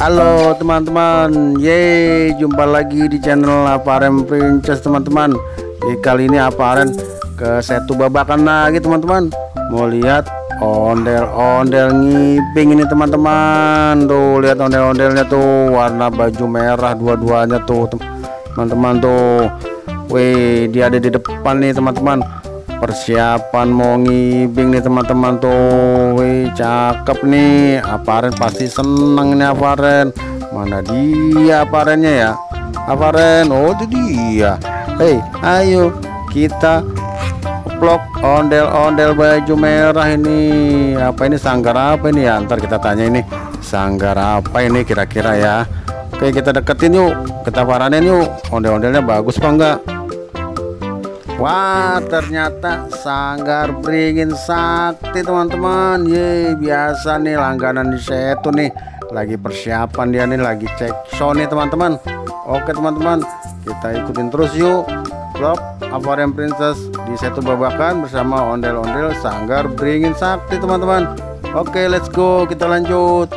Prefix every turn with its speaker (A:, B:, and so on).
A: Halo teman-teman, jumpa lagi di channel Aparen Princess teman-teman. Kali ini Aparen ke satu babakan lagi teman-teman. Mau lihat ondel-ondel ngiping ini teman-teman. Tuh lihat ondel-ondelnya tuh, warna baju merah dua-duanya tuh teman-teman tuh. Wih, dia ada di depan nih teman-teman. Persiapan mau ngibing nih teman-teman tuh. Wih, cakep nih. Aparen pasti seneng nih Aparen. Mana dia Aparennya ya? Aparen, oh itu dia. Hei, ayo kita vlog ondel-ondel baju merah ini. Apa ini, sanggar apa ini ya? Ntar kita tanya ini, sanggar apa ini kira-kira ya. Oke, kita deketin yuk, kita paranin yuk. Ondel-ondelnya bagus apa enggak? Wah, ternyata sanggar beringin sakti teman-teman. Biasa nih langganan di Setu nih. Lagi persiapan dia nih, lagi cek show nih teman-teman. Oke teman-teman, kita ikutin terus yuk vlog Aparen Princess di Setu Babakan bersama ondel-ondel sanggar beringin sakti teman-teman. Oke, let's go, kita lanjut.